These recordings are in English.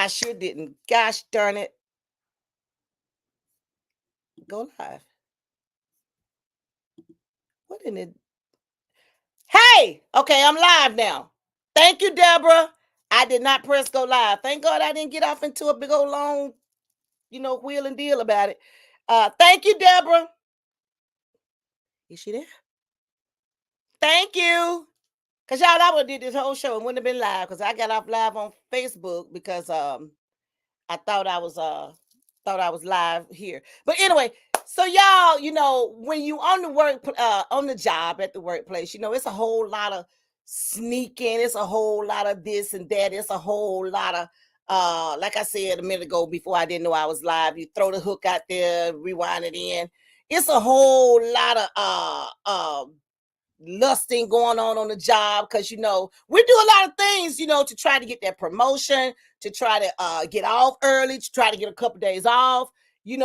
I sure didn't. Gosh darn it. Go live. What in it? Hey, okay, I'm live now. Thank you, Deborah. I did not press go live. Thank God I didn't get off into a big old long, wheel and deal about it. Thank you, Deborah. Is she there? Thank you. Cause y'all, I would have did this whole show and wouldn't have been live because I got off live on Facebook because I thought I was live here. But anyway, so y'all, when you on the on the job at the workplace, it's a whole lot of sneaking, it's a whole lot of this and that, it's a whole lot of like I said a minute ago before I didn't know I was live, you throw the hook out there, rewind it in. It's a whole lot of lusting going on the job because we do a lot of things to try to get that promotion, to try to get off early, to try to get a couple days off. We do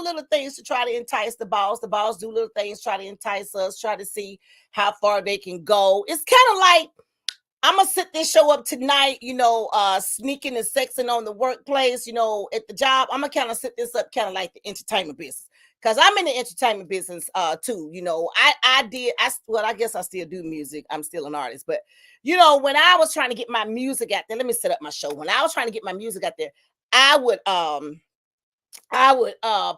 little things to try to entice the boss do little things, try to entice us, try to see how far they can go. It's kind of like I'm gonna set this show up tonight, sneaking and sexing on the workplace, at the job. I'm gonna kind of set this up kind of like the entertainment business. Cause I'm in the entertainment business too. I guess I still do music. I'm still an artist. But when I was trying to get my music out there, let me set up my show. When I was trying to get my music out there, I would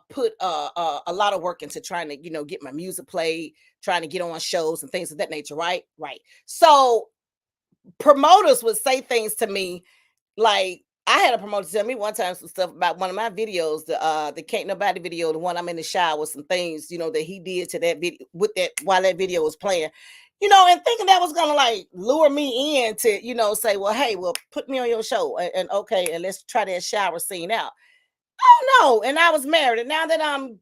put a lot of work into trying to, get my music played, trying to get on shows and things of that nature, right? Right. So promoters would say things to me like, I had a promoter tell me one time some stuff about one of my videos, the Can't Nobody video, the one I'm in the shower, some things, that he did to that video with that while that video was playing, and thinking that was gonna like lure me in to, say, well, hey, well, put me on your show and okay, and let's try that shower scene out. Oh no, and I was married, and now that I'm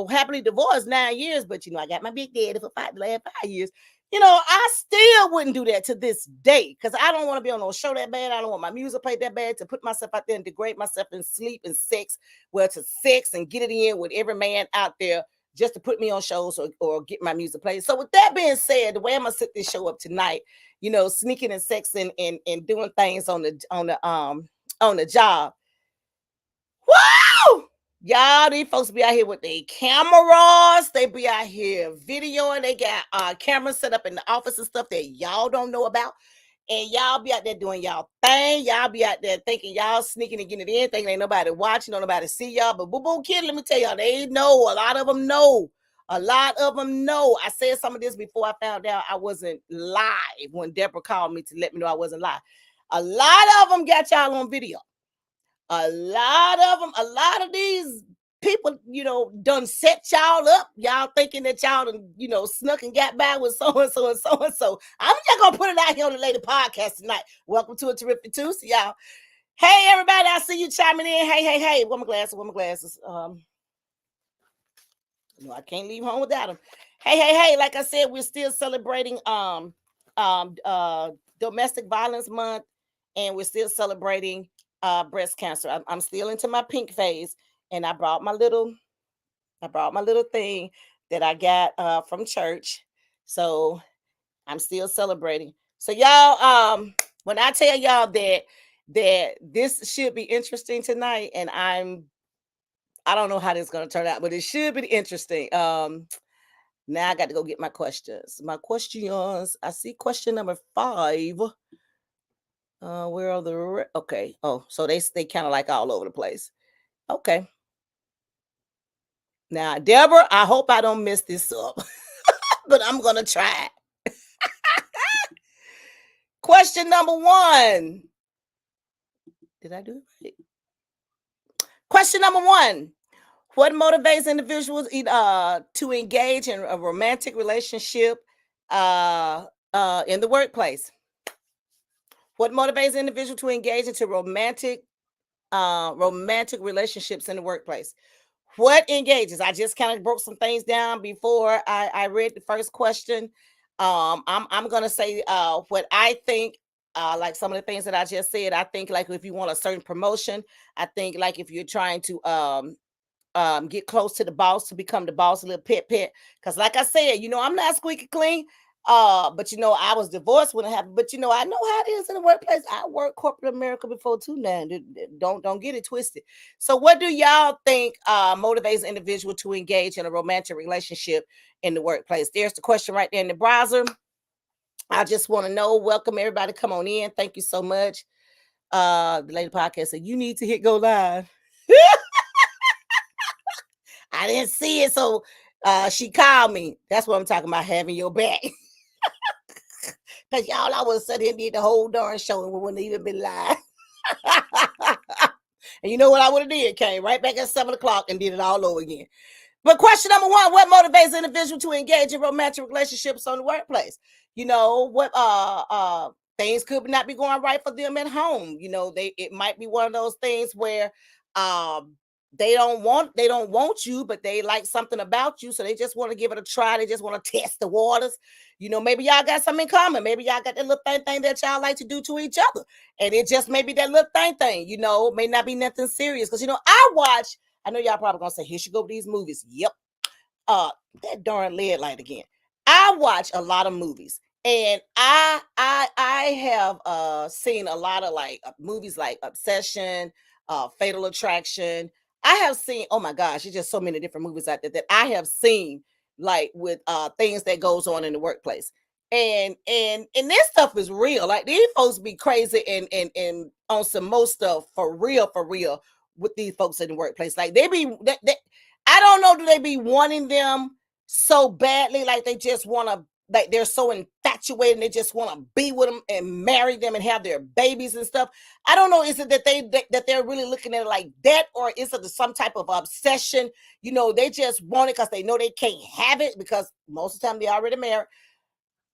happily divorced 9 years, but I got my big daddy for the last 5 years. I still wouldn't do that to this day because I don't want to be on no show that bad. I don't want my music played that bad to put myself out there and degrade myself in sleep and sex, to sex and get it in with every man out there just to put me on shows or get my music played. So with that being said, the way I'm gonna set this show up tonight, sneaking and sexing and doing things on the job. Woo! Y'all, these folks be out here with their cameras. They be out here videoing. They got cameras set up in the office and stuff that y'all don't know about. And y'all be out there doing y'all thing. Y'all be out there thinking y'all sneaking and getting it in, thinking ain't nobody watching, don't nobody see y'all. But Boo Boo Kid, let me tell y'all, they know. A lot of them know. A lot of them know. I said some of this before I found out I wasn't live when Deborah called me to let me know I wasn't live. A lot of them got y'all on video. A lot of them, a lot of these people, done set y'all up. Y'all thinking that y'all done, snuck and got by with so and so and so and so. I'm just gonna put it out here on the Lady Podcast tonight. Welcome to a terrific Tuesday, y'all. Hey, everybody, I see you chiming in. Hey. Where my glasses? No, I can't leave home without them. Hey. Like I said, we're still celebrating domestic violence month, and we're still celebrating breast cancer. I'm still into my pink phase, and I brought my little thing that I got from church. So I'm still celebrating. So y'all, when I tell y'all that this should be interesting tonight, and I don't know how this is gonna turn out, but it should be interesting. Now I got to go get my questions. I see question number 5. Where are the okay? Oh, so they kind of like all over the place. Okay. Now, Deborah, I hope I don't mess this up, but I'm gonna try. Question number 1. Did I do it right? Question number 1. What motivates individuals to engage in a romantic relationship in the workplace? What motivates individuals to engage into romantic relationships in the workplace? What engages? I just kind of broke some things down before I read the first question. I'm gonna say what I think. Like some of the things that I just said, I think like if you want a certain promotion, I think like if you're trying to get close to the boss, to become the boss, a little pet. Because like I said, I'm not squeaky clean. But I was divorced when it happened. But I know how it is in the workplace. I worked corporate America before too. Now, don't get it twisted. So, what do y'all think motivates an individual to engage in a romantic relationship in the workplace? There's the question right there in the browser. I just want to know. Welcome everybody. Come on in. Thank you so much. The lady podcast said you need to hit go live. I didn't see it, so she called me. That's what I'm talking about, having your back. Because y'all, I was sitting here did the whole darn show and we wouldn't even been live. And you know what I would have did? Came right back at 7 o'clock and did it all over again. But question number one, what motivates an individual to engage in romantic relationships on the workplace? What things could not be going right for them at home. It might be one of those things where they don't want you, but they like something about you, so they just want to give it a try. They just want to test the waters. Maybe y'all got something in common. Maybe y'all got that little thing that y'all like to do to each other, and it just may be that little thing. May not be nothing serious. Because I know y'all probably gonna say, "Here she go with these movies." Yep. That darn lead light again. I watch a lot of movies, and I have seen a lot of movies like Obsession, Fatal Attraction. I have seen, oh my gosh, it's just so many different movies out there that I have seen, like with things that goes on in the workplace. And this stuff is real. Like, these folks be crazy and on some most stuff for real with these folks in the workplace. Like, I don't know, do they be wanting them so badly, like they just want to, like they're so infatuated and they just want to be with them and marry them and have their babies and stuff. I don't know, is it that they're really looking at it like that, or is it some type of obsession? They just want it because they know they can't have it, because most of the time they already married.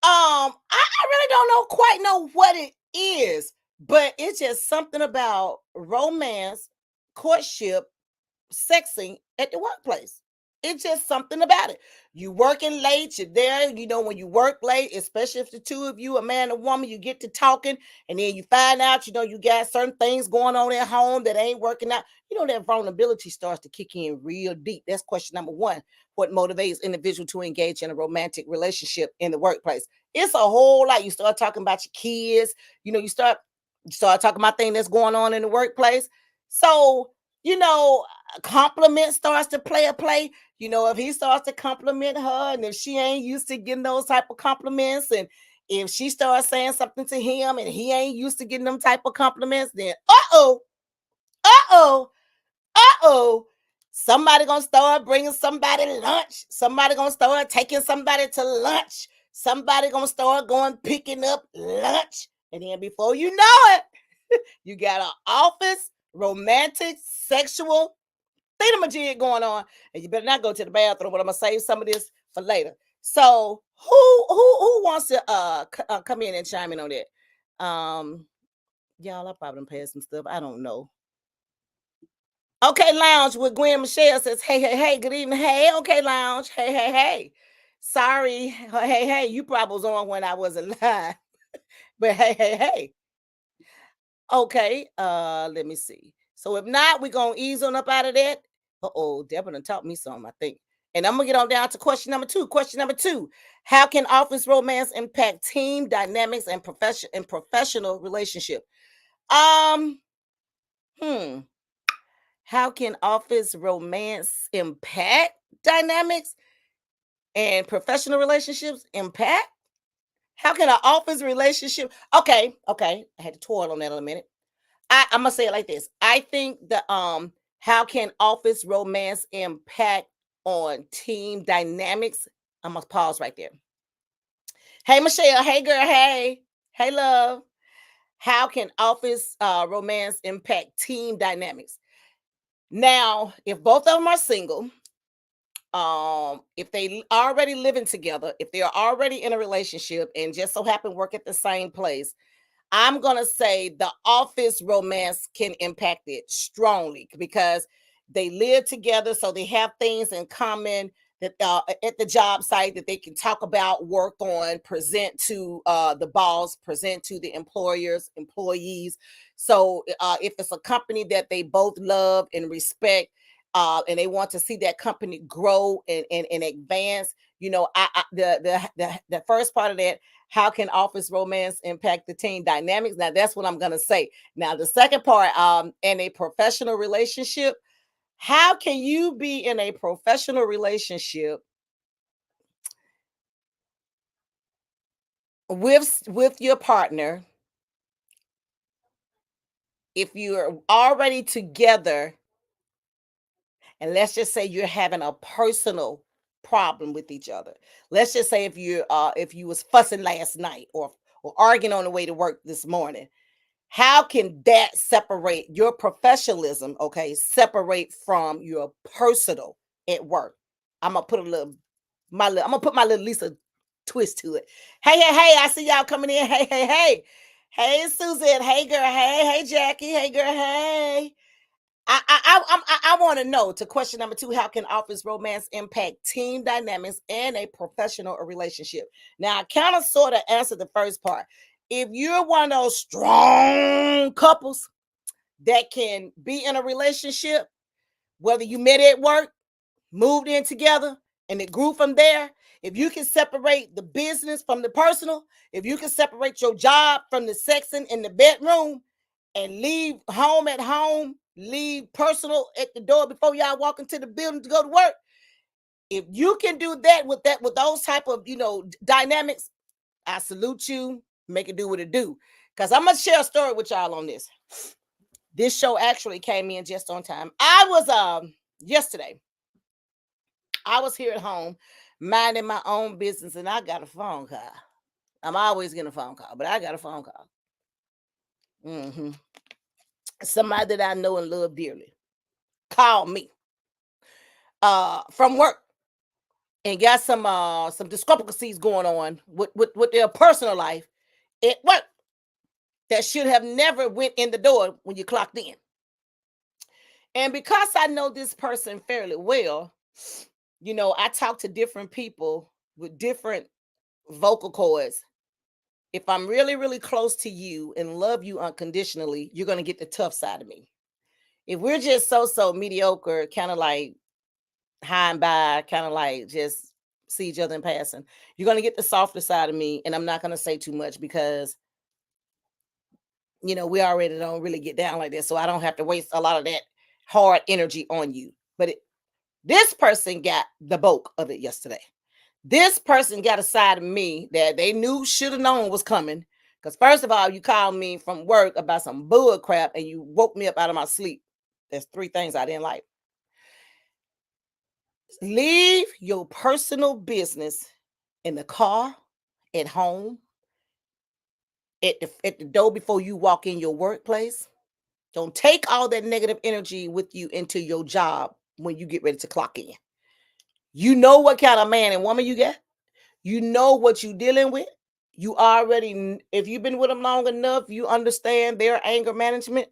I really don't quite know what it is, but it's just something about romance, courtship, sexing at the workplace. It's just something about it. You working late, you're there. When you work late, especially if the two of you, a man and woman, you get to talking, and then you find out, you got certain things going on at home that ain't working out. That vulnerability starts to kick in real deep. That's question number one. What motivates individual to engage in a romantic relationship in the workplace? It's a whole lot. You start talking about your kids. You start talking about things that's going on in the workplace. So, compliment starts to play. If he starts to compliment her, and if she ain't used to getting those type of compliments, and if she starts saying something to him and he ain't used to getting them type of compliments, then somebody gonna start bringing somebody lunch. Somebody gonna start taking somebody to lunch. Somebody gonna start going picking up lunch, and then before you know it, you got an office romantic sexual thingamajig going on, and you better not go to the bathroom. But I'm gonna save some of this for later. So who wants to come in and chime in on that? Y'all, I probably passed some stuff. I don't know. Okay, Lounge with Gwen Michelle says, hey, good evening. Hey, okay, Lounge. Hey. Sorry. Hey, you probably was on when I wasn't live. But hey. Okay, let me see. So if not, we're gonna ease on up out of that. Deborah done taught me something, I think. And I'm gonna get on down to question number two. Question number two: how can office romance impact team dynamics and professional relationship? Um, hmm. How can office romance impact dynamics and professional relationships impact? How can an office relationship? Okay. I had to toil on that in a minute. I'm gonna say it like this. I think how can office romance impact on team dynamics? I'm gonna pause right there. Hey Michelle, hey girl, hey love. How can office romance impact team dynamics? Now, if both of them are single, if they already living together, if they're already in a relationship and just so happen work at the same place, I'm going to say the office romance can impact it strongly because they live together. So they have things in common that at the job site that they can talk about, work on, present to the boss, present to the employees. So if it's a company that they both love and respect, and they want to see that company grow and advance, The first part of that, how can office romance impact the team dynamics? Now that's what I'm gonna say. Now the second part, in a professional relationship, how can you be in a professional relationship with your partner if you're already together, and let's just say you're having a personal problem with each other. Let's just say if you was fussing last night, or arguing on the way to work this morning. How can that separate your professionalism, okay, separate from your personal at work? I'm gonna put a little I'm gonna put my little Lisa twist to it. Hey, hey, hey, I see y'all coming in. Hey, hey, hey. Hey, Suzette. Hey, girl. Hey, hey, Jackie. Hey, girl. Hey. I want to know, to question number 2, how can office romance impact team dynamics and a professional relationship? Now, I kind of sort of answered the first part. If you're one of those strong couples that can be in a relationship, whether you met at work, moved in together, and it grew from there, if you can separate the business from the personal, if you can separate your job from the sexing in the bedroom, and leave home at home, leave personal at the door before y'all walk into the building to go to work. If you can do that with those type of dynamics, I salute you. Make it do what it do. Because I'm gonna share a story with y'all on this. This show actually came in just on time. I was yesterday. I was here at home minding my own business, and I got a phone call. I'm always getting a phone call, but I got a phone call. Somebody that I know and love dearly called me from work and got some discrepancies going on with their personal life at work that should have never went in the door when you clocked in. And because I know this person fairly well, I talk to different people with different vocal cords. If I'm really, really close to you and love you unconditionally, you're going to get the tough side of me. If we're just so mediocre, kind of like high and by, kind of like just see each other in passing, you're going to get the softer side of me. And I'm not going to say too much because, we already don't really get down like this. So I don't have to waste a lot of that hard energy on you. But this person got the bulk of it yesterday. This person got a side of me that they knew, should have known was coming. Because first of all, you called me from work about some bull crap and you woke me up out of my sleep. There's 3 things I didn't like. Leave your personal business in the car, at home, at the door before you walk in your workplace. Don't take all that negative energy with you into your job when you get ready to clock in. You know what kind of man and woman you got. You know what you're dealing with. You already, if you've been with them long enough, you understand their anger management.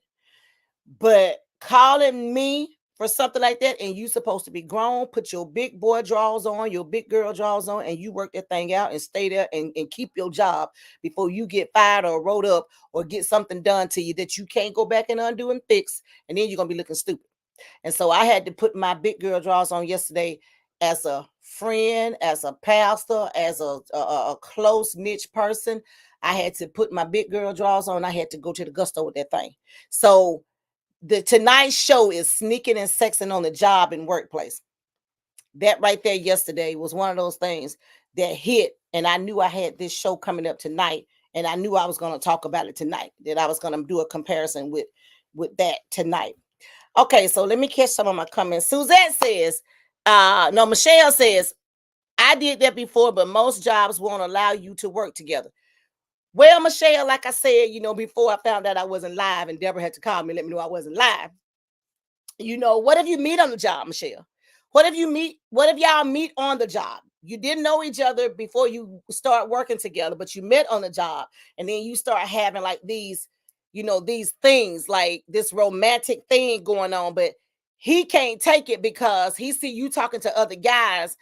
But calling me for something like that, and you supposed to be grown, put your big boy drawers on, your big girl drawers on, and you work that thing out and stay there and keep your job before you get fired or wrote up or get something done to you that you can't go back and undo and fix, and then you're gonna be looking stupid. And so I had to put my big girl drawers on yesterday as a friend, as a pastor, as a close niche person. I had to put my big girl drawers on. I had to go to the gusto with that thing. So the tonight's show is sneaking and sexing on the job and workplace. That right there yesterday was one of those things that hit, and I knew I had this show coming up tonight, and I knew I was going to talk about it tonight, that I was going to do a comparison with that tonight. Okay, so let me catch some of my comments. Suzette says, no, Michelle says, I did that before, but most jobs won't allow you to work together. Well, Michelle, like I said, before I found out I wasn't live and Deborah had to call me, let me know I wasn't live. What if you meet on the job, Michelle? What if y'all meet on the job? You didn't know each other before you start working together, but you met on the job, and then you start having like these things, like this romantic thing going on, but he can't take it because he see you talking to other guys,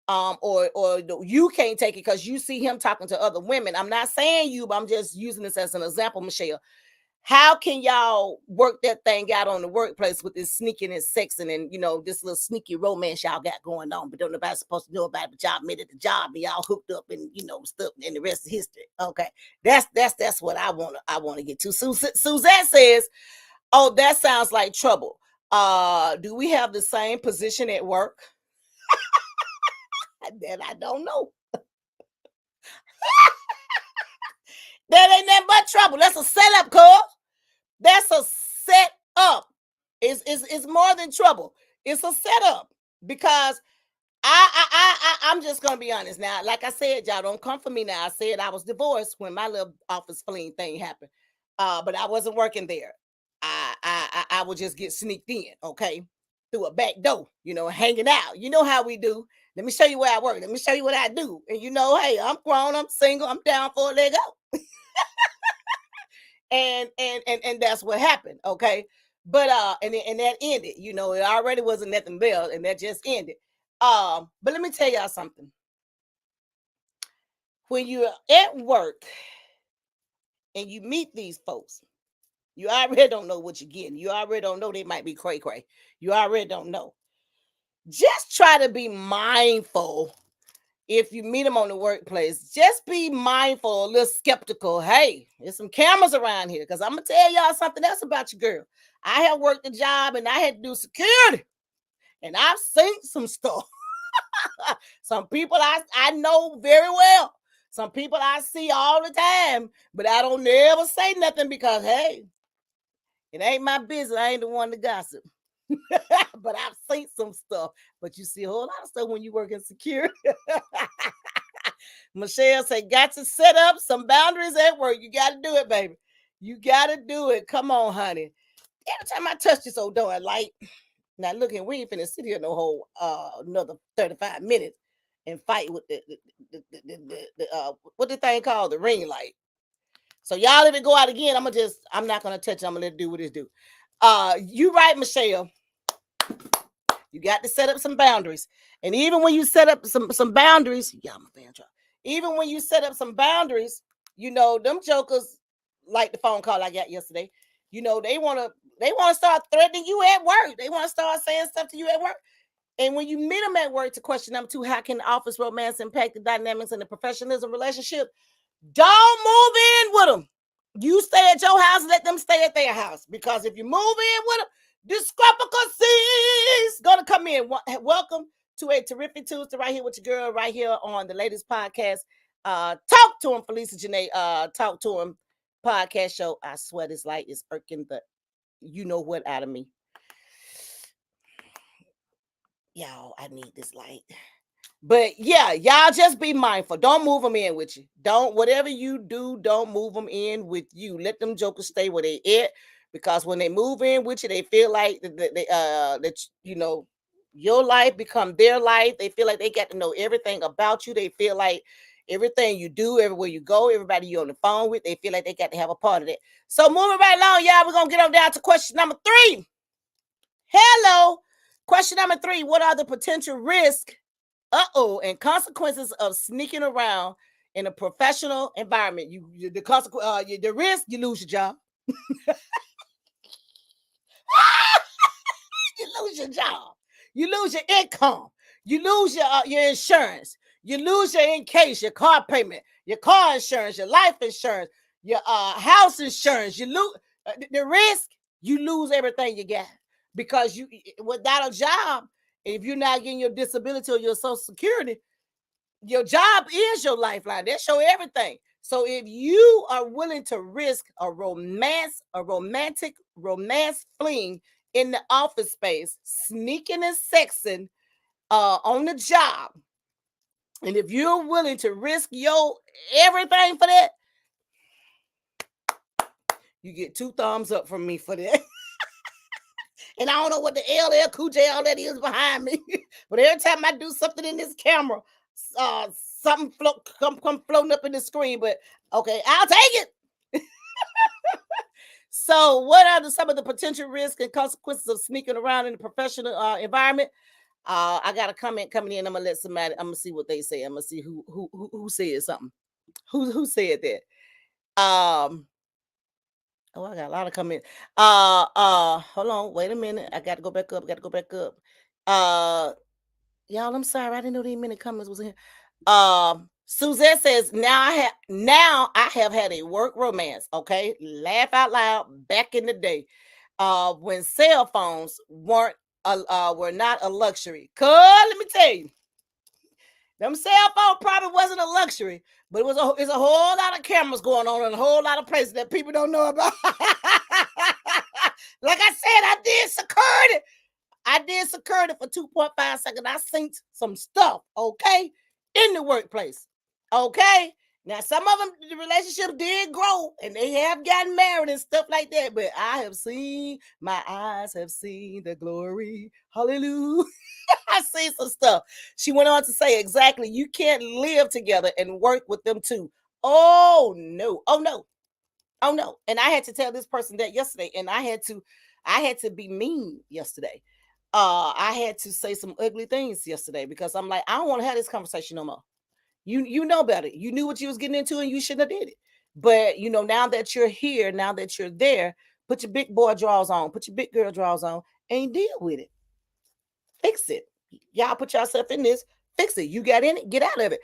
or you can't take it because you see him talking to other women. I'm not saying you, but I'm just using this as an example, Michelle. How can y'all work that thing out on the workplace with this sneaking and sexing and this little sneaky romance y'all got going on, but don't nobody's supposed to know about it, but y'all made it the job and y'all hooked up and stuff, and the rest is history. Okay. That's what I wanna get to. Suzette says, oh, that sounds like trouble. Do we have the same position at work? That I don't know. That ain't nothing but trouble. That's a setup, cuz. That's a setup. It's more than trouble. It's a setup because I'm just gonna be honest now. Like I said, y'all don't come for me now. I said I was divorced when my little office fling thing happened. But I wasn't working there. I would just get sneaked in, okay, through a back door, hanging out. You know how we do. Let me show you where I work. Let me show you what I do. And hey, I'm grown, I'm single, I'm down for a leg out. And that's what happened, okay. But and that ended. It already wasn't nothing there, and that just ended. But let me tell y'all something. When you're at work and you meet these folks, you already don't know what you're getting. You already don't know they might be cray cray. You already don't know. Just try to be mindful. If you meet them on the workplace, just be mindful, a little skeptical. Hey, there's some cameras around here, because I'm gonna tell y'all something else about your girl. I have worked a job and I had to do security, and I've seen some stuff. Some people I know very well. Some people I see all the time, but I don't never say nothing because, hey, it ain't my business. I ain't the one to gossip. But I've seen some stuff. But you see a whole lot of stuff when you work in security. Michelle said, got to set up some boundaries at work. You got to do it, baby. You got to do it. Come on, honey. Every time I touch this old door light, now look, we ain't finna sit here no whole another 35 minutes and fight with the what the thing called, the ring light. So y'all let it go out again. I'm not gonna touch it. I'm gonna let it do what it do. You right, Michelle. You got to set up some boundaries. And even when you set up some boundaries, even when you set up some boundaries, them jokers, like the phone call I got yesterday, they want to start threatening you at work. They want to start saying stuff to you at work. And when you meet them at work, to question number 2, how can office romance impact the dynamics in the professionalism relationship? Don't move in with them. You stay at your house, let them stay at their house. Because if you move in with them, discrepancies gonna come in. Welcome to a terrific Tuesday right here with your girl, right here on the latest podcast. Talk to him, Felicia Janae. Talk to him podcast show. I swear this light is irking the what out of me. Y'all, I need this light. But yeah, y'all just be mindful. Don't move them in with you. Whatever you do, don't move them in with you. Let them jokers stay where they at, because when they move in with you, they feel like that your life become their life. They feel like they got to know everything about you. They feel like everything you do, everywhere you go, everybody you're on the phone with, they feel like they got to have a part of that. So moving right along, y'all, we're gonna get on down to question number 3. Hello. Question number 3. What are the potential risks and consequences of sneaking around in a professional environment? The risk, you lose your job. You lose your job. You lose your income. You lose your insurance. You lose your your car payment, your car insurance, your life insurance, your house insurance. You lose the risk. You lose everything you got, because you, without a job, if you're not getting your disability or your Social Security, your job is your lifeline. They show everything. So if you are willing to risk a romantic romance fling in the office space, sneaking and sexing on the job, and if you're willing to risk your everything for that, you get 2 thumbs up from me for that. And I don't know what the LL Cool J all that is behind me, but every time I do something in this camera, something come floating up in the screen. But okay, I'll take it. So, what are some of the potential risks and consequences of sneaking around in the professional environment? I got a comment coming in. I'm gonna let somebody. I'm gonna see what they say. I'm gonna see who said something. Who said that? Oh, I got a lot of comments. Hold on, wait a minute. I got to go back up. Got to go back up. Uh, y'all, I'm sorry. I didn't know these many comments was in here. Suzette says now I have had a work romance. Okay, laugh out loud. Back in the day, when cell phones were not a luxury. Cause let me tell you, them cell phone probably wasn't a luxury, but it's a whole lot of cameras going on in a whole lot of places that people don't know about. Like I said, I did security for 2.5 seconds. I synced some stuff, okay, in the workplace. Okay. Now, some of them, the relationship did grow and they have gotten married and stuff like that. But my eyes have seen the glory. Hallelujah. I see some stuff. She went on to say, exactly, you can't live together and work with them too. Oh no. Oh no. Oh no. And I had to tell this person that yesterday, and I had to be mean yesterday. I had to say some ugly things yesterday because I'm like, I don't want to have this conversation no more. You know better. You knew what you was getting into and you shouldn't have did it. But now that you're here, now that you're there, put your big boy drawers on, put your big girl drawers on, and deal with it. Fix it. Y'all put yourself in this, fix it. You got in it, get out of it.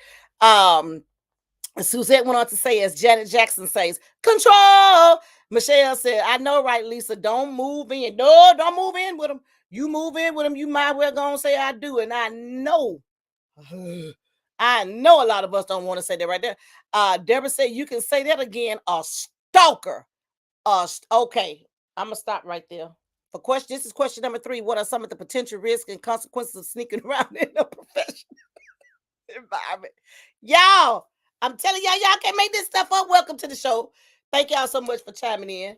Suzette went on to say, as Janet Jackson says, control. Michelle said, I know, right, Lisa? Don't move in. No, don't move in with them. You move in with them, you might well go and say, I do. And I know, I know a lot of us don't want to say that right there. Deborah said, you can say that again, a stalker. Okay, I'm going to stop right there. This is question number 3. What are some of the potential risks and consequences of sneaking around in a professional environment? Y'all, I'm telling y'all can't make this stuff up. Welcome to the show. Thank y'all so much for chiming in.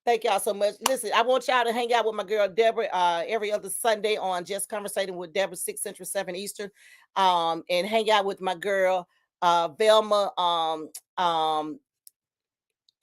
Thank y'all so much. Listen, I want y'all to hang out with my girl Deborah every other Sunday on Just Conversating with Deborah, 6 Central, 7 Eastern. And hang out with my girl Velma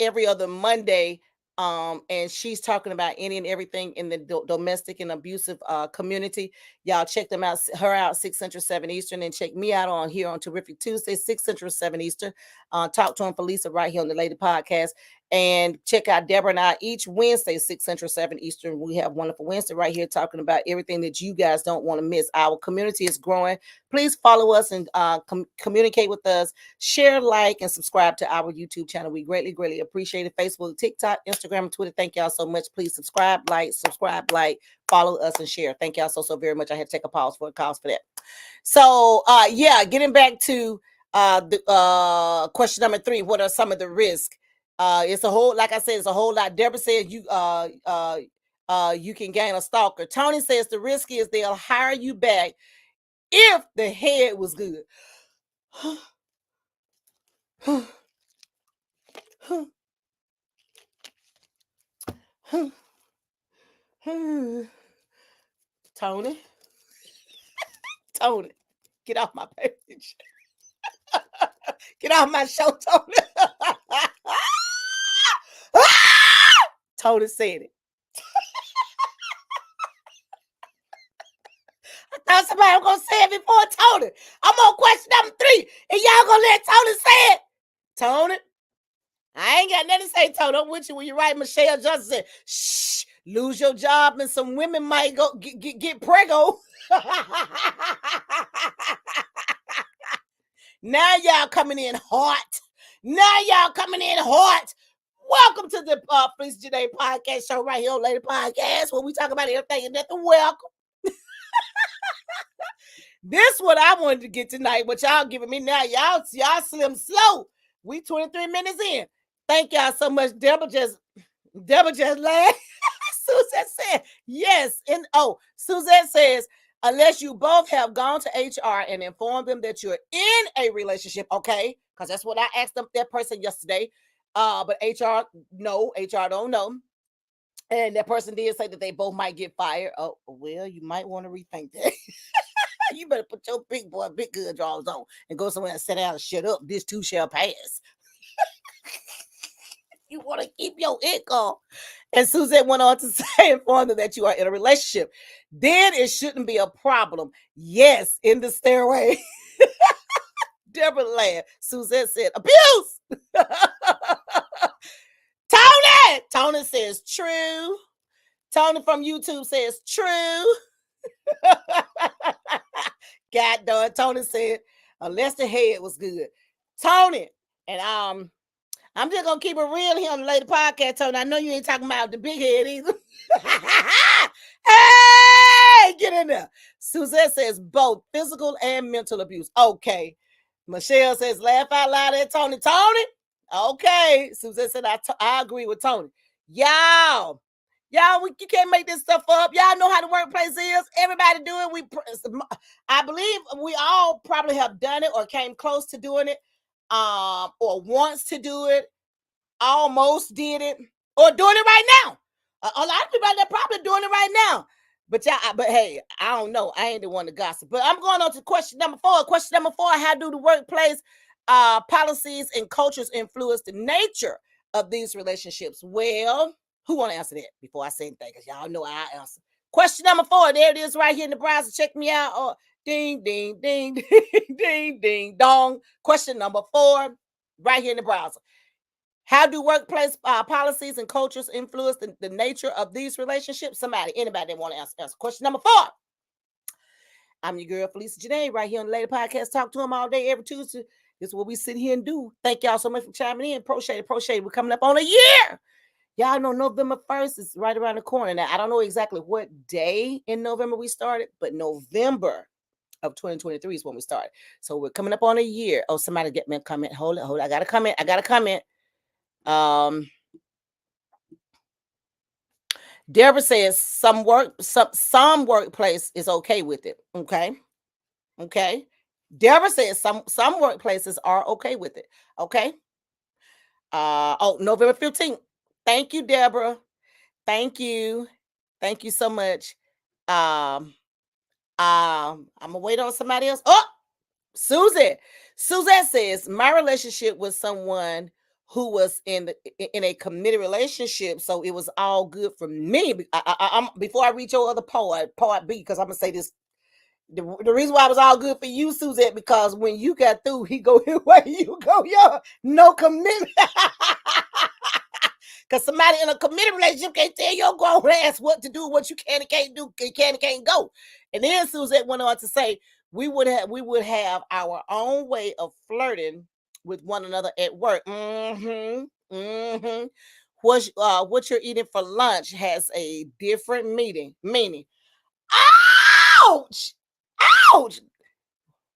every other Monday. And she's talking about any and everything in the domestic and abusive community. Y'all check her out, 6 Central, 7 Eastern, and check me out on here on Terrific Tuesday, 6 Central, 7 Eastern. Talk to him for Lisa right here on the Lady Podcast. And check out Deborah and I each Wednesday, 6 Central, 7 Eastern. We have Wonderful Wednesday right here talking about everything that you guys don't want to miss. Our community is growing. Please follow us and communicate with us. Share, like, and subscribe to our YouTube channel. We greatly, greatly appreciate it. Facebook, TikTok, Instagram, and Twitter. Thank y'all so much. Please subscribe, like, follow us, and share. Thank y'all so very much. I had to take a pause for that. So, getting back to the question number 3. What are some of the risks? It's a whole, like I said, it's a whole lot. Deborah says you can gain a stalker. Tony says the risk is they'll hire you back if the head was good. Tony, get off my page. Get off my show, Tony. Tony said it. I thought somebody was going to say it before Tony. I'm on question number 3, and y'all going to let Tony say it. Tony, I ain't got nothing to say, Tony. I'm with you when you're right. Michelle Johnson said, shh, lose your job, and some women might go get preggo. Now y'all coming in hot. Welcome to the Please Today podcast show right here on Lady Podcast, where we talk about everything and nothing. Welcome. This what I wanted to get tonight, but y'all giving me now. Y'all slim slow. We 23 minutes in. Thank y'all so much. Deborah just laughed. Suzette said yes. And Suzette says, unless you both have gone to HR and informed them that you're in a relationship, okay? Because that's what I asked that person yesterday. But HR don't know. And that person did say that they both might get fired. Oh, well, you might want to rethink that. You better put your big good drawers on and go somewhere and sit down and shut up. This too shall pass. You want to keep your income. And Suzette went on to say, inform them that you are in a relationship. Then it shouldn't be a problem. Yes, in the stairway. Deborah laughed. Suzette said, abuse. Tony! Tony says true. Tony from YouTube says true. God darn, Tony said, unless the head was good. Tony, and I'm just gonna keep it real here on the Lady Podcast, Tony. I know you ain't talking about the big head either. Hey, get in there. Suzette says both physical and mental abuse. Okay. Michelle says, laugh out loud at Tony. Tony? Okay. Suzette said, I agree with Tony. Y'all, you can't make this stuff up. Y'all know how the workplace is. Everybody do it. I believe we all probably have done it or came close to doing it, or wants to do it, almost did it, or doing it right now. A lot of people out there probably doing it right now. But hey, I don't know. I ain't the one to gossip. But I'm going on to question number 4. Question number 4: how do the workplace policies and cultures influence the nature of these relationships? Well, who want to answer that before I say anything? Because y'all know I answer. Question number 4. There it is right here in the browser. Check me out. Oh, ding, ding, ding, ding, ding, ding, dong. Question number 4 right here in the browser. How do workplace policies and cultures influence the nature of these relationships? Anybody that want to answer. Question number 4. I'm your girl, Felicia Janae, right here on the Lady Podcast. Talk to them all day, every Tuesday. This is what we sit here and do. Thank y'all so much for chiming in. Appreciate it. We're coming up on a year. Y'all know November 1st is right around the corner. Now, I don't know exactly what day in November we started, but November of 2023 is when we started. So we're coming up on a year. Oh, somebody get me a comment. Hold it. I got a comment. Deborah says some workplace is okay with it. Okay. Deborah says some workplaces are okay with it. Okay. November 15th. Thank you, Deborah. Thank you so much. I'm gonna wait on somebody else. Oh, Suzette says my relationship with someone who was in a committed relationship, so it was all good for me. I'm before I read your other part B, because I'm gonna say this. The reason why it was all good for you, Suzette, because when you got through, he go his way, you go your no commitment. Because somebody in a committed relationship can't tell your grown ass what to do, what you can and can't do, can and can't go. And then Suzette went on to say, we would have our own way of flirting with one another at work. What you're eating for lunch has a different meaning. Ouch!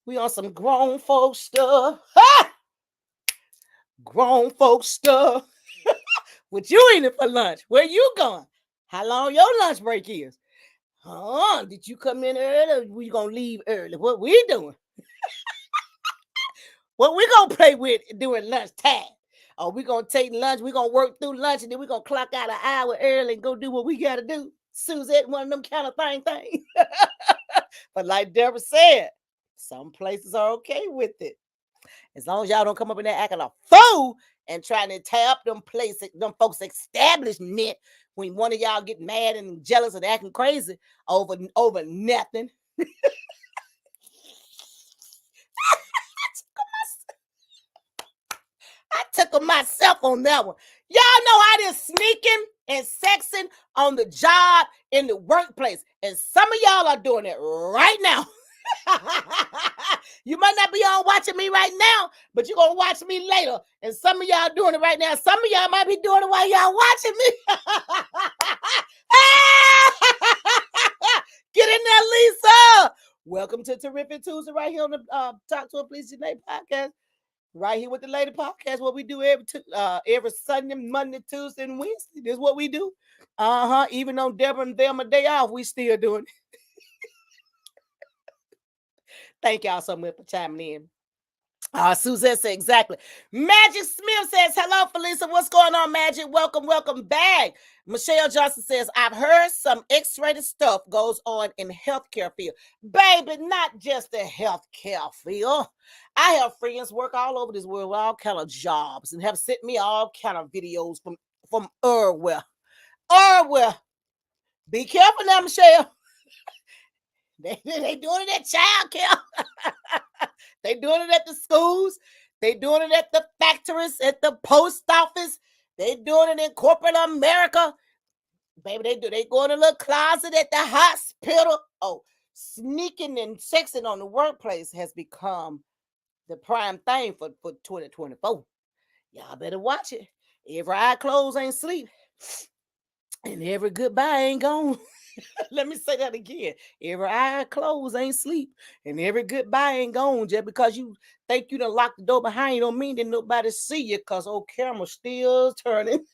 We on some grown folk stuff. Grown folk stuff. What you eating for lunch? Where you going? How long your lunch break is? Did you come in early? Or we gonna leave early? What we doing? What we gonna play with during lunch time? Oh, we gonna take lunch, we gonna work through lunch, and then we gonna clock out an hour early and go do what we gotta do. Suzette, one of them kind of things. But like Deborah said, some places are okay with it. As long as y'all don't come up in there acting a fool and trying to tear up them folks' establishment when one of y'all get mad and jealous and acting crazy over nothing. I took myself on that one. Y'all know I did sneaking and sexing on the job, in the workplace. And some of y'all are doing it right now. You might not be on watching me right now, but you're going to watch me later. And some of y'all doing it right now. Some of y'all might be doing it while y'all watching me. Get in there, Lisa. Welcome to Terrific Tuesday right here on the Talk to a Felicia Janae podcast. Right here with the Lady Podcast, what we do every Sunday, Monday, Tuesday, and Wednesday. This is what we do. Even though Deborah and them a day off, we still doing it. Thank y'all so much for chiming in. Suzette said exactly. Magic Smith says, hello, Felicia. What's going on, Magic? Welcome back. Michelle Johnson says, I've heard some X-rated stuff goes on in healthcare field. Baby, not just the healthcare field. I have friends work all over this world with all kind of jobs and have sent me all kind of videos from everywhere. Be careful now, Michelle. They doing it at childcare. They doing it at the schools. They doing it at the factories, at the post office. They doing it in corporate America. Baby, they go in a little closet at the hospital. Oh, sneaking and sexing on the workplace has become the prime thing for 2024. Y'all better watch it. Every eye closed ain't sleep. And every goodbye ain't gone. Let me say that again. Every eye closed ain't sleep. And every goodbye ain't gone. Just because you think you done locked the door behind you don't mean that nobody see you, because old camera still turning.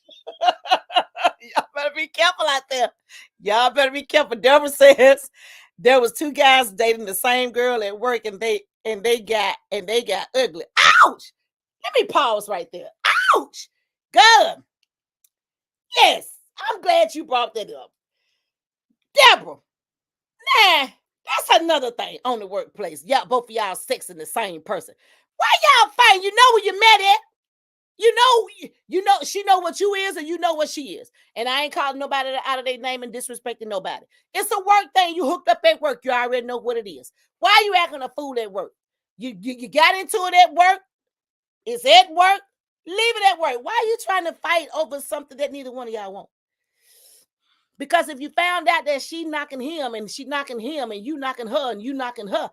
Y'all better be careful out there. Y'all better be careful. Deborah says there was two guys dating the same girl at work, and they got ugly. Ouch! Let me pause right there. Ouch! Good. Yes, I'm glad you brought that up. Deborah, nah, that's another thing on the workplace. Y'all, both of y'all sexing the same person. Why y'all fighting? You know where you met at. You know, she know what you is, and you know what she is. And I ain't calling nobody out of their name and disrespecting nobody. It's a work thing. You hooked up at work. You already know what it is. Why are you acting a fool at work? You got into it at work. It's at work. Leave it at work. Why are you trying to fight over something that neither one of y'all want? Because if you found out that she knocking him and she knocking him and you knocking her and you knocking her,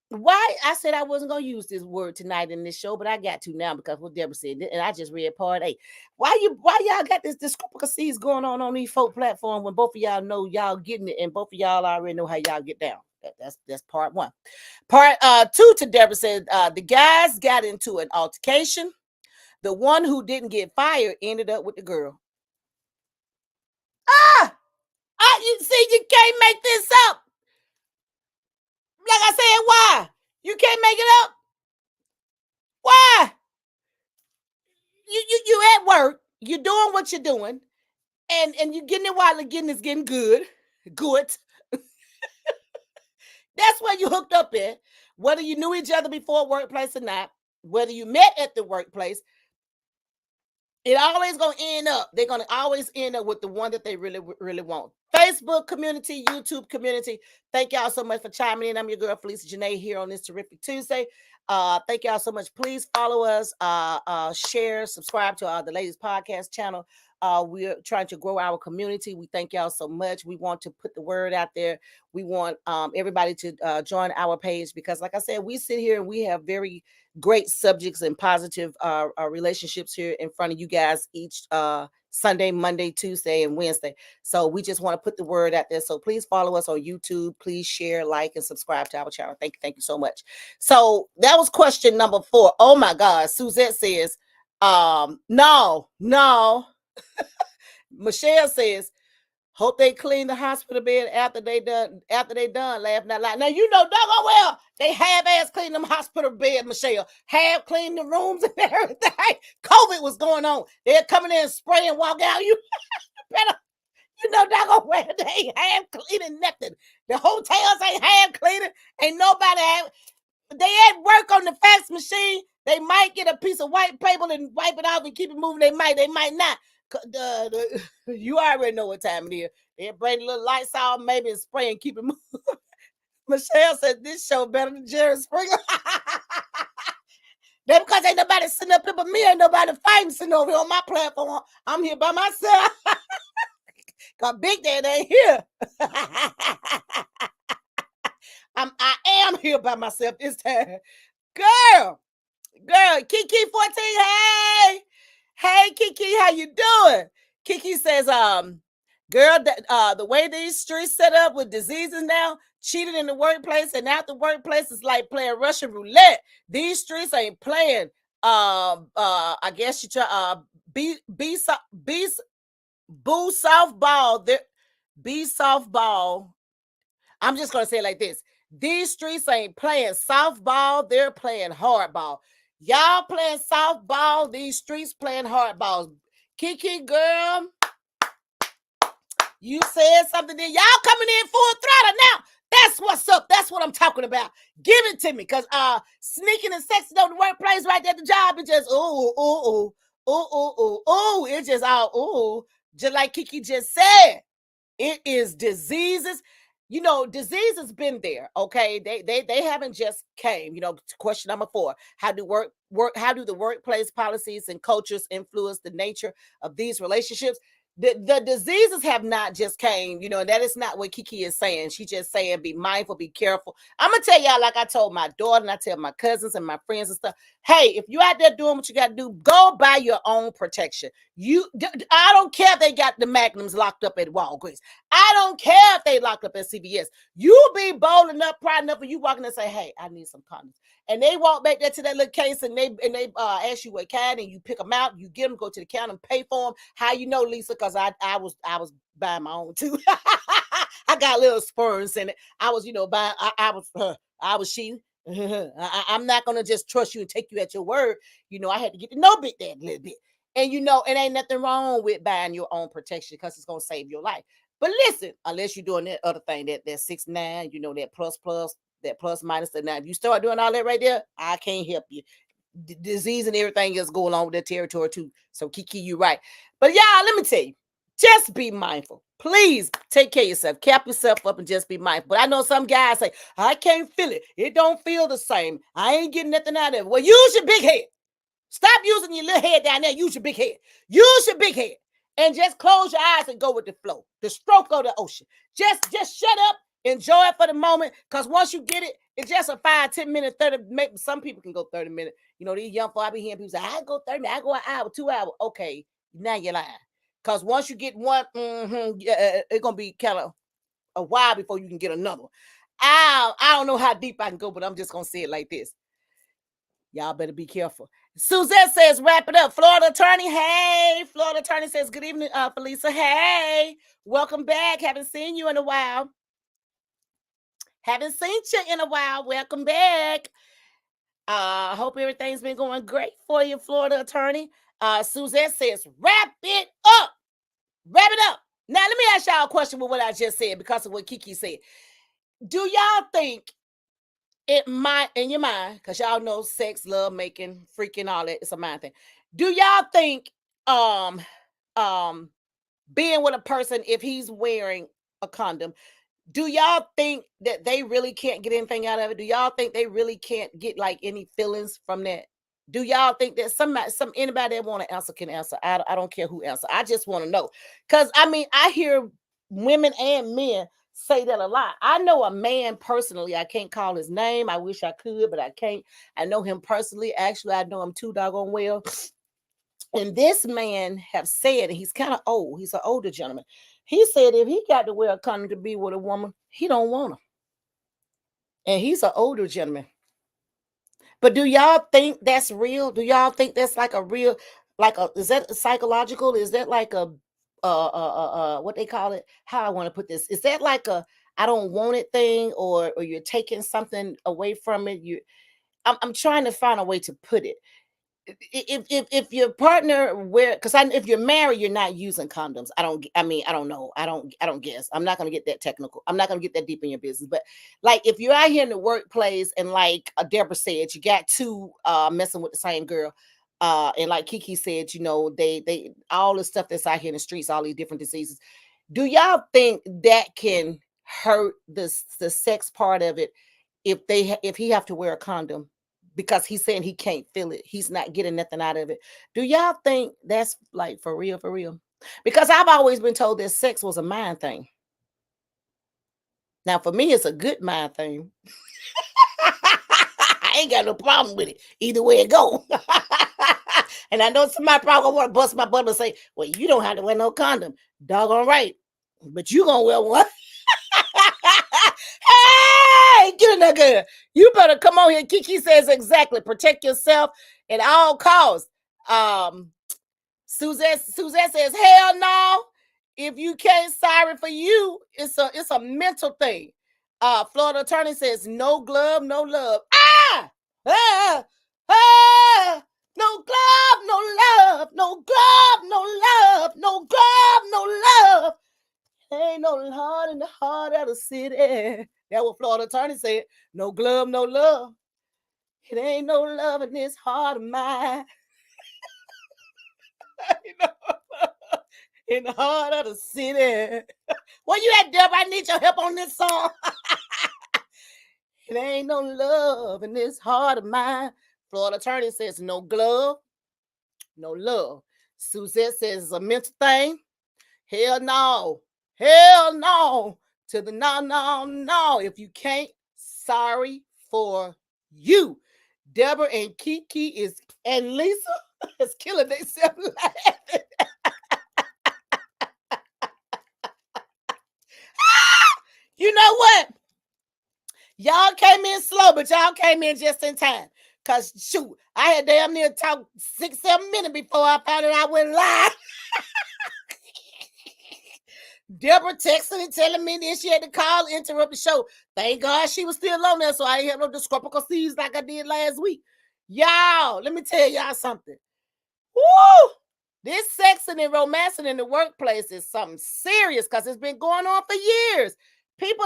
why? I said I wasn't going to use this word tonight in this show, but I got to now because what Deborah said, and I just read part 8. Why y'all got this discrepancies going on these folk platform when both of y'all know y'all getting it and both of y'all already know how y'all get down? That's part 1. Part 2 to Deborah said the guys got into an altercation. The one who didn't get fired ended up with the girl. You see, you can't make this up. Like I said, why? You can't make it up. Why? You at work, you're doing what you're doing, and you're getting it while again is getting good. That's where you hooked up at. Whether you knew each other before workplace or not, whether you met at the workplace, it always gonna end up. They're gonna always end up with the one that they really, really want. Facebook community, YouTube community. Thank y'all so much for chiming in. I'm your girl Felicia Janae here on this terrific Tuesday. Thank y'all so much. Please follow us, share, subscribe to the Ladies Podcast channel. We're trying to grow our community. We thank y'all so much. We want to put the word out there. We want everybody to join our page because, like I said, we sit here and we have very great subjects and positive relationships here in front of you guys each Sunday, Monday, Tuesday, and Wednesday. So we just want to put the word out there. So please follow us on YouTube. Please share, like, and subscribe to our channel. Thank you so much. So that was question number 4. Oh my God. Suzette says, no. Michelle says, hope they clean the hospital bed after they done laughing out loud. Now you know doggone well they half-ass clean them hospital bed, Michelle. Half clean the rooms and everything. COVID was going on. They're coming in and spraying, walk out. You better, you know doggone well they ain't half cleaning nothing. The hotels ain't half cleaning. Ain't nobody they at work on the fax machine. They might get a piece of white paper and wipe it off and keep it moving. They might not. You already know what time it is. They'll bring a little lights on, maybe and spray and keep it moving. Michelle said this show better than Jerry Springer. That's because ain't nobody sitting up here but me. Ain't nobody fighting sitting over here on my platform. I'm here by myself. Cause Big Daddy ain't here. I am here by myself this time. Girl, Kiki 14. Hey, Kiki, how you doing? Kiki says, girl, the way these streets set up with diseases now, cheating in the workplace and out the workplace is like playing Russian roulette. These streets ain't playing. I guess you try boo softball. Be softball. I'm just gonna say it like this. These streets ain't playing softball, they're playing hardball. Y'all playing softball, these streets playing hardballs. Kiki, girl, you said something there. Y'all coming in full throttle now. That's what's up. That's what I'm talking about. Give it to me. Because sneaking and sexing on the workplace right there at the job, it just, it's just all, just like Kiki just said. It is diseases. disease has been there. Okay, they haven't just came. Question number 4: how do the workplace policies and cultures influence the nature of these relationships? The diseases have not just came, and that is not what Kiki is saying. She's just saying be mindful, be careful. I'm gonna tell y'all, like I told my daughter and I tell my cousins and my friends and stuff, hey, if you out there doing what you got to do, go buy your own protection. I don't care if they got the magnums locked up at Walgreens. I don't care if they locked up at CVS. You be bold enough, proud enough, and you walk in and say, hey, I need some condoms. And they walk back there to that little case and they ask you what kind, and you pick them out, you get them, go to the counter and pay for them. How you know, Lisa? Because I was buying my own too. I got little spurs in it. I was, buying. I was she. I'm not gonna just trust you and take you at your word. I had to get to know Big Dad a little bit. And it ain't nothing wrong with buying your own protection because it's gonna save your life. But listen, unless you're doing that other thing, that 6'9", that plus, that plus minus the 9. If you start doing all that right there, I can't help you. Disease and everything is going on with that territory too. So Kiki, you right. But y'all, let me tell you, just be mindful. Please take care of yourself. Cap yourself up and just be mindful. But I know some guys say, I can't feel it. It don't feel the same. I ain't getting nothing out of it. Well, use your big head. Stop using your little head down there. Use your big head. Use your big head. And just close your eyes and go with the flow. The stroke of the ocean. Just shut up. Enjoy it for the moment. Because once you get it, it's just a 5, 10 minute, 30. Maybe some people can go 30 minutes. These young folks, I be hearing people say, I go 30 minutes. I go an hour, 2 hours. Okay, now you're lying. Because once you get one, it's going to be kind of a while before you can get another. I don't know how deep I can go, but I'm just going to say it like this. Y'all better be careful. Suzette says, wrap it up. Florida attorney, hey. Florida attorney says, good evening, Felisa. Hey, welcome back. Haven't seen you in a while. Haven't seen you in a while. Welcome back. Hope everything's been going great for you, Florida attorney. Suzette says, wrap it up. Wrap it up. Now, let me ask y'all a question with what I just said because of what Kiki said. Do y'all think it might, in your mind, because y'all know sex, love making, freaking, all that, it's a mind thing. Do y'all think being with a person, if he's wearing a condom, do y'all think that they really can't get anything out of it? Do y'all think they really can't get like any feelings from that? Do y'all think that anybody that want to answer can answer? I don't care who answer. I just want to know. Because I hear women and men say that a lot. I know a man personally. I can't call his name. I wish I could, but I can't. I know him personally. Actually, I know him too doggone well. And this man have said, and he's kind of old. He's an older gentleman. He said if he got to wear a condom to be with a woman, he don't want her. And he's an older gentleman. But do y'all think that's real? Do y'all think that's like a real, is that psychological? Is that like a, what they call it? How I want to put this? Is that like a, I don't want it thing, or you're taking something away from it? I'm trying to find a way to put it. If your partner because if you're married, you're not using condoms. I don't know. I don't guess. I'm not going to get that technical. I'm not going to get that deep in your business. But like, if you're out here in the workplace and like Deborah said, you got two messing with the same girl, and like Kiki said, they all the stuff that's out here in the streets, all these different diseases. Do y'all think that can hurt the sex part of it if he have to wear a condom? Because he's saying he can't feel it. He's not getting nothing out of it. Do y'all think that's like for real, for real? Because I've always been told that sex was a mind thing. Now, for me, it's a good mind thing. I ain't got no problem with it. Either way it go. And I know somebody probably want to bust my butt and say, well, you don't have to wear no condom. Doggone right. But you gonna wear one. Hey, get in there, girl. You better come on here. Kiki says exactly. Protect yourself at all costs. Suzette says, hell no. If you can't, sorry for you. It's a mental thing. Florida attorney says, no glove, no love. No glove, no love. No glove, no love. No glove, no love. Ain't no heart in the heart of the city. That's what Florida attorney said. No glove, no love. It ain't no love in this heart of mine. in the heart of the city. Where you at, Deborah? I need your help on this song. It ain't no love in this heart of mine. Florida attorney says no glove, no love. Suzette says it's a mental thing. Hell no. Hell no. To the no, no, no. If you can't, sorry for you. Deborah and Kiki and Lisa is killing themselves laughing. You know what? Y'all came in slow, but y'all came in just in time. Cause shoot, I had damn near talked 6-7 minutes before I found out I went live. Deborah texting and telling me that she had to call, interrupt the show. Thank God she was still on there, so I ain't had no discrepancies like I did last week. Y'all, let me tell y'all something. Woo! This sexing and romancing in the workplace is something serious because it's been going on for years. People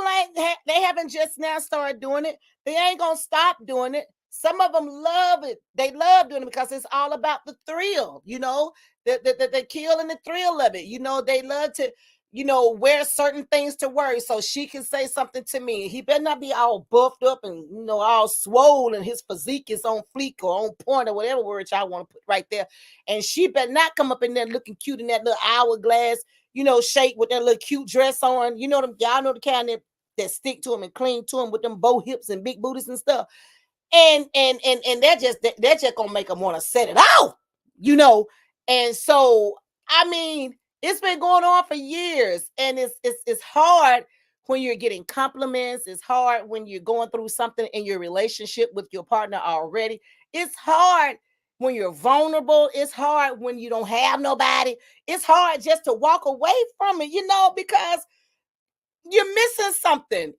they haven't just now started doing it. They ain't gonna stop doing it. Some of them love it. They love doing it because it's all about the thrill, the kill and the thrill of it. They love to, wear certain things to work so she can say something to me. He better not be all buffed up and, all swole and his physique is on fleek or on point or whatever word y'all want to put right there. And she better not come up in there looking cute in that little hourglass, shape with that little cute dress on. Y'all know the kind that stick to him and cling to him with them bow hips and big booties and stuff. And they're just gonna make them want to set it off, And so, I mean, it's been going on for years, and it's hard when you're getting compliments. It's hard when you're going through something in your relationship with your partner already. It's hard when you're vulnerable. It's hard when you don't have nobody. It's hard just to walk away from it, because you're missing something.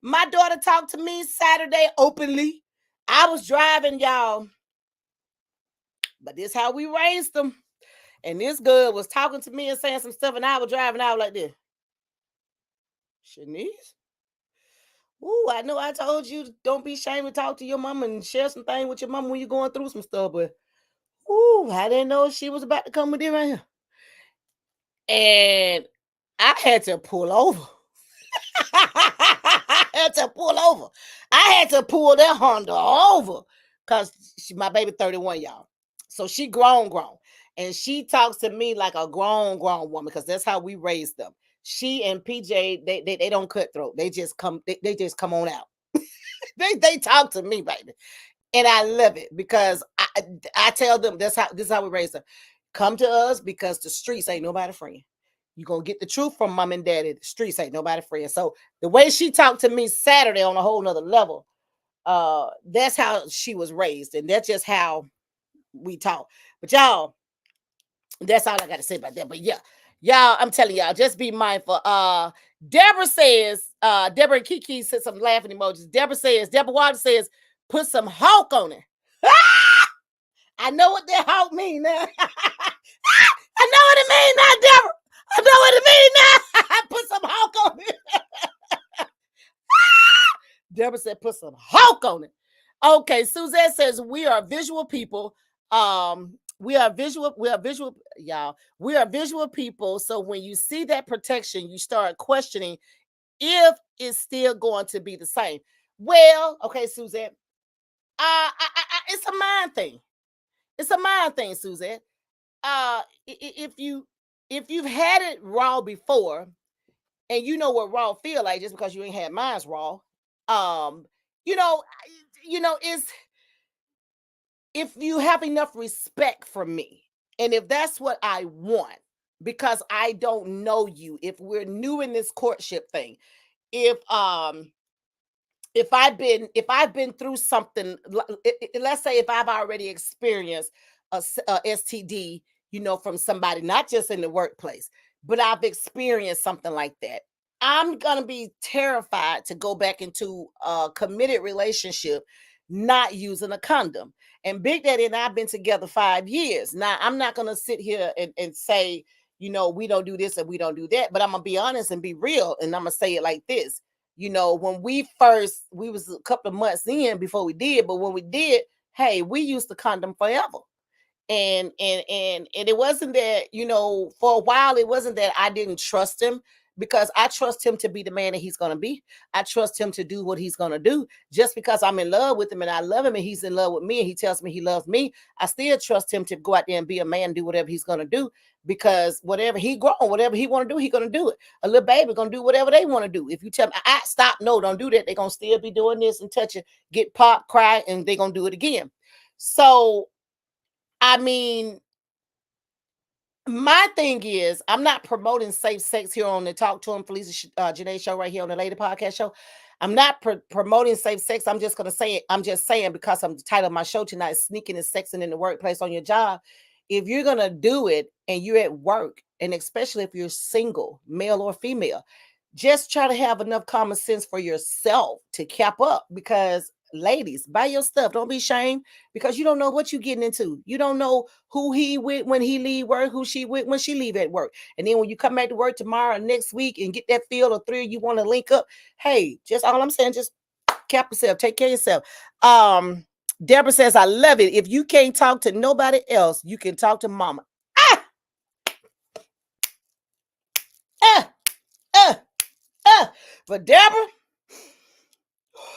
My daughter talked to me Saturday openly. I was driving, y'all, but this is how we raised them. And this girl was talking to me and saying some stuff, and I was driving out like this. Shanice? Ooh, I know I told you don't be ashamed to talk to your mom and share some things with your mom when you're going through some stuff, but ooh, I didn't know she was about to come with it right here. And I had to pull over. I had to pull over. I had to pull that Honda over because my baby 31, y'all. So she grown. And she talks to me like a grown woman because that's how we raised them. She and PJ, they don't cutthroat. They just come, they just come on out. they talk to me, baby. And I love it because I tell them this is how we raise them. Come to us because the streets ain't nobody friend. You're going to get the truth from mom and daddy. The streets ain't nobody friend. So the way she talked to me Saturday on a whole nother level, that's how she was raised. And that's just how we talk. But y'all, that's all I got to say about that. But yeah, y'all, I'm telling y'all, just be mindful. Deborah says, Deborah and Kiki said some laughing emojis. Deborah Waters says, put some hawk on it. I know what that hawk mean now. I know what it mean now, Deborah. I know what it mean now. Put some hawk on it. Deborah said, put some hawk on it. Okay, Suzette says we are visual people. We are visual, y'all. We are visual people. So when you see that protection, you start questioning if it's still going to be the same. Well, okay, Suzette. It's a mind thing. It's a mind thing, Suzette. If you've had it raw before, and you know what raw feel like just because you ain't had mine's raw, is if you have enough respect for me, and if that's what I want, because I don't know you, if we're new in this courtship thing, if I've been through something, let's say if I've already experienced a STD, from somebody, not just in the workplace, but I've experienced something like that, I'm gonna be terrified to go back into a committed relationship not using a condom. And Big Daddy and I've been together 5 years. Now, I'm not gonna sit here and say, we don't do this and we don't do that, but I'm gonna be honest and be real, and I'm gonna say it like this. When we was a couple of months in before we did, but when we did, hey, we used the condom forever. And it wasn't that, for a while it wasn't that I didn't trust him, because I trust him to be the man that he's going to be. I trust him to do what he's going to do. Just because I'm in love with him and I love him and he's in love with me and he tells me he loves me, I still trust him to go out there and be a man, do whatever he's going to do, because whatever he grown, whatever he want to do, he going to do it. A little baby going to do whatever they want to do. If you tell me, stop, no, don't do that, they're going to still be doing this and touching, get pop, cry, and they're going to do it again. So, I mean, my thing is, I'm not promoting safe sex here on the Talk to Him Felicia Janae show right here on the Lady Podcast show. I'm not promoting safe sex. I'm just going to say it. I'm just saying, because I'm the title of my show tonight, Sneaking and Sexing in the Workplace on Your Job. If you're going to do it and you're at work, and especially if you're single, male or female, just try to have enough common sense for yourself to cap up, because ladies, buy your stuff. Don't be ashamed, because you don't know what you're getting into. You don't know who he with when he leave work, who she with when she leave at work. And then when you come back to work tomorrow or next week and get that feel or thrill, you want to link up. Hey, just all I'm saying, just cap yourself. Take care of yourself. Deborah says, I love it. If you can't talk to nobody else, you can talk to mama. But Deborah,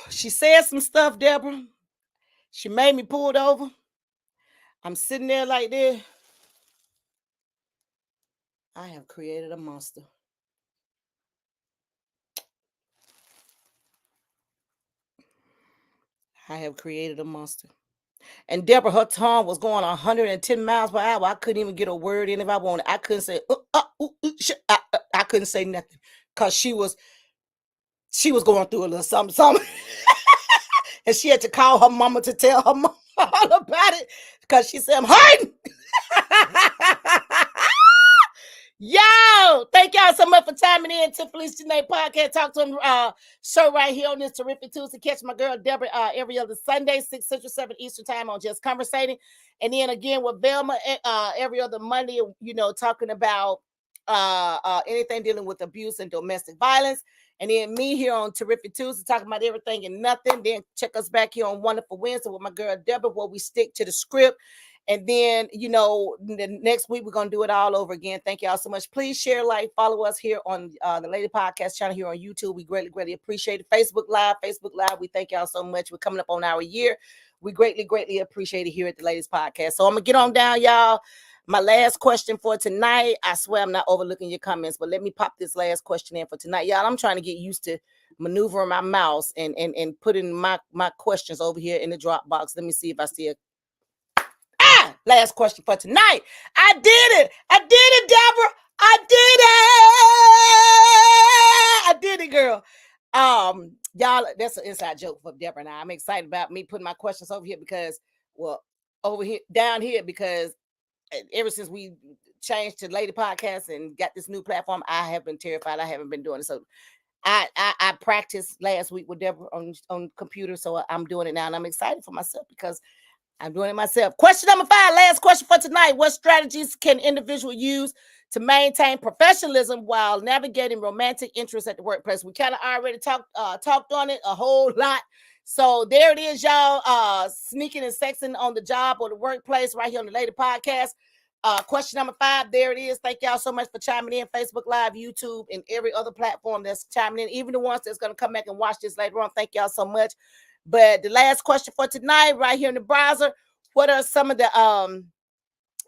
she said some stuff, Deborah. She made me pull it over. I'm sitting there like this. I have created a monster. I have created a monster. And Deborah, her tongue was going 110 miles per hour. I couldn't even get a word in if I wanted. I couldn't say, I couldn't say nothing, because she was going through a little something. And she had to call her mama to tell her mama all about it, because she said, I'm hurting. Yo, thank y'all so much for chiming in to Felicia Janae Podcast Talk to Him show right here on this terrific Tuesday. Catch my girl Deborah every other Sunday, 6 Central, 7 Eastern time on Just Conversating. And then again with Velma every other Monday, talking about anything dealing with abuse and domestic violence. And then me here on Terrific Tuesday talking about everything and nothing. Then check us back here on Wonderful Wednesday with my girl Deborah, where we stick to the script. And then, the next week, we're going to do it all over again. Thank y'all so much. Please share, follow us here on the Lady Podcast channel here on YouTube. We greatly, greatly appreciate it. Facebook Live. We thank y'all so much. We're coming up on our year. We greatly, greatly appreciate it here at the Ladies Podcast. So I'm going to get on down, y'all. My last question for tonight. I swear I'm not overlooking your comments, but let me pop this last question in for tonight. Y'all, I'm trying to get used to maneuvering my mouse and putting my questions over here in the Dropbox. Let me see if I see a last question for tonight. I did it, Deborah. I did it, girl. Y'all, that's an inside joke for Deborah. Now I'm excited about me putting my questions over here because, down here, because ever since we changed to Lady Podcast and got this new platform, I have been terrified. I haven't been doing it. So I practiced last week with Deborah on computer, so I'm doing it now, and I'm excited for myself because I'm doing it myself. Question number 5, last question for tonight. What strategies can individuals use to maintain professionalism while navigating romantic interests at the workplace? We kind of already talked on it a whole lot. So there it is, y'all. Sneaking and sexing on the job or the workplace right here on the Lady Podcast. Question number 5, there it is. Thank y'all so much for chiming in. Facebook Live, YouTube, and every other platform that's chiming in. Even the ones that's going to come back and watch this later on. Thank y'all so much. But the last question for tonight, right here in the browser, what are some of the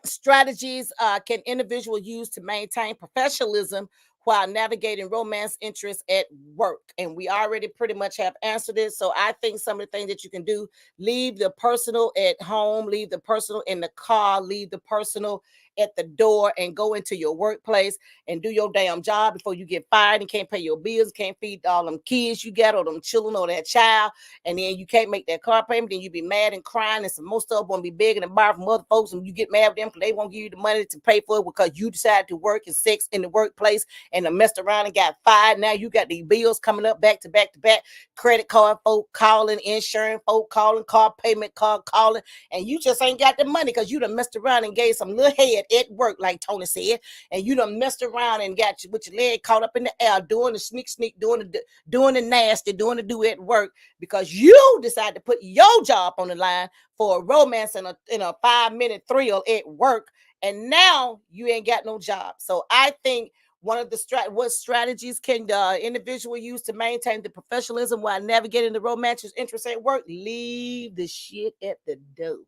strategies can individuals use to maintain professionalism while navigating romance interests at work? And we already pretty much have answered it. So I think some of the things that you can do, leave the personal at home, leave the personal in the car, leave the personal at the door, and go into your workplace and do your damn job before you get fired and can't pay your bills, can't feed all them kids you got or them children or that child, and then you can't make that car payment. Then you be mad and crying, and some more stuff won't be begging and borrow from other folks, and you get mad with them because they won't give you the money to pay for it because you decided to work and sex in the workplace and messed around and got fired. Now you got these bills coming up back to back to back, credit card folk calling, insurance folk calling, car payment card calling, and you just ain't got the money because you done messed around and gave some little head at work, like Tony said, and you done messed around and got you with your leg caught up in the air, doing the sneak, doing the nasty, doing the do at work, because you decided to put your job on the line for a romance and a 5-minute thrill at work, and now you ain't got no job. So I think one of the what strategies can the individual use to maintain the professionalism while navigating the romantic interest at work? Leave the shit at the door.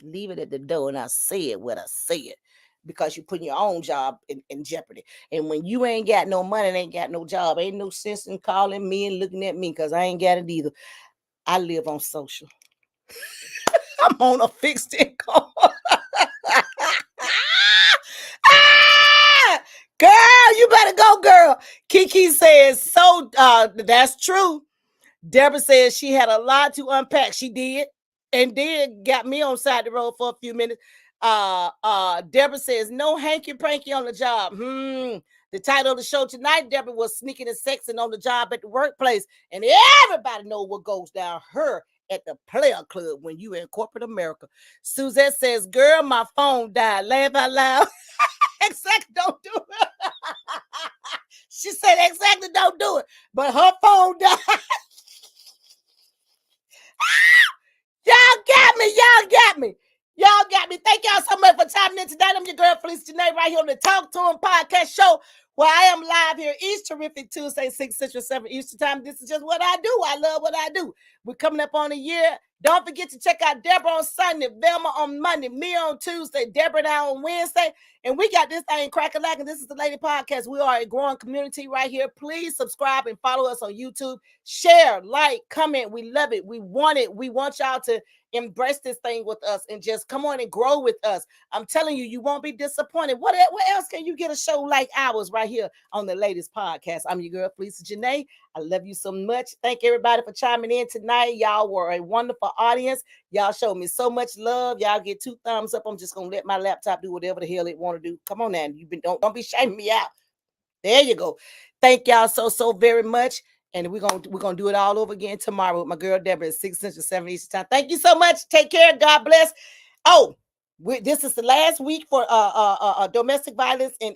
Leave it at the door, and I say it what I say it, because you're putting your own job in jeopardy. And when you ain't got no money and ain't got no job, ain't no sense in calling me and looking at me, because I ain't got it either. I live on social. I'm on a fixed income. Girl, you better go, girl. Kiki says, so that's true. Deborah says she had a lot to unpack. She did, and then got me on side the road for a few minutes. Deborah says, no hanky-panky on the job. The title of the show tonight, Deborah, was Sneaking and Sexing on the Job at the Workplace. And everybody knows what goes down her at the player club when you in corporate America. Suzette says, girl, my phone died. Laugh out loud. Exactly, don't do it. She said, exactly, don't do it. But her phone died. Y'all got me. Y'all got me. Y'all got me. Thank y'all so much for chiming in tonight. I'm your girl, Felicia Janae, right here on the Talk to Him podcast show, where I am live here each terrific Tuesday, 6 Central, 7 Eastern time. This is just what I do. I love what I do. We're coming up on a year. Don't forget to check out Deborah on Sunday, Velma on Monday, me on Tuesday, Deborah now on Wednesday. And we got this thing cracking like, and this is the Lady Podcast. We are a growing community right here. Please subscribe and follow us on YouTube. Share, like, comment. We love it. We want it. We want y'all to embrace this thing with us and just come on and grow with us. I'm telling you, you won't be disappointed. What else can you get a show like ours right here on the Ladies Podcast? I'm your girl, Felicia Janae. I love you so much. Thank everybody for chiming in tonight. Y'all were a wonderful audience. Y'all showed me so much love. Y'all get 2 thumbs up. I'm just gonna let my laptop do whatever the hell it want to do. Come on now. Don't be shaming me out. There you go. Thank y'all so very much. And we're gonna do it all over again tomorrow with my girl Deborah at 6 Central, 7 Eastern time. Thank you so much. Take care. God bless. Oh, this is the last week for domestic violence and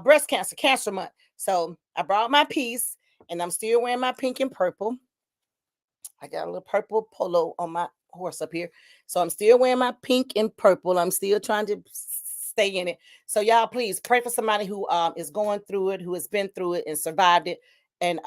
breast cancer month. So I brought my piece, and I'm still wearing my pink and purple. I got a little purple polo on my horse up here. So I'm still wearing my pink and purple. I'm still trying to stay in it. So y'all, please pray for somebody who is going through it, who has been through it and survived it. And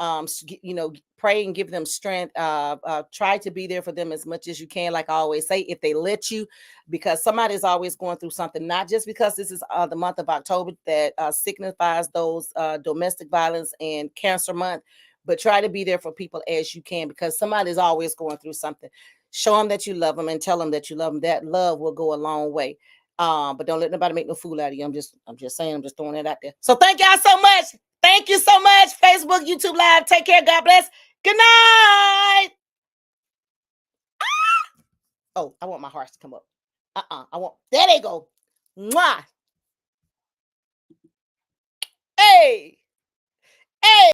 pray and give them strength. Try to be there for them as much as you can. Like I always say, if they let you, because somebody's always going through something. Not just because this is the month of October that signifies those domestic violence and cancer month, but try to be there for people as you can, because somebody's always going through something. Show them that you love them and tell them that you love them. That love will go a long way. But don't let nobody make no fool out of you. I'm just saying, I'm just throwing it out there. So thank y'all so much. Thank you so much. Facebook, YouTube Live. Take care. God bless. Good night. Oh, I want my hearts to come up. There they go. Mwah. Hey. Hey.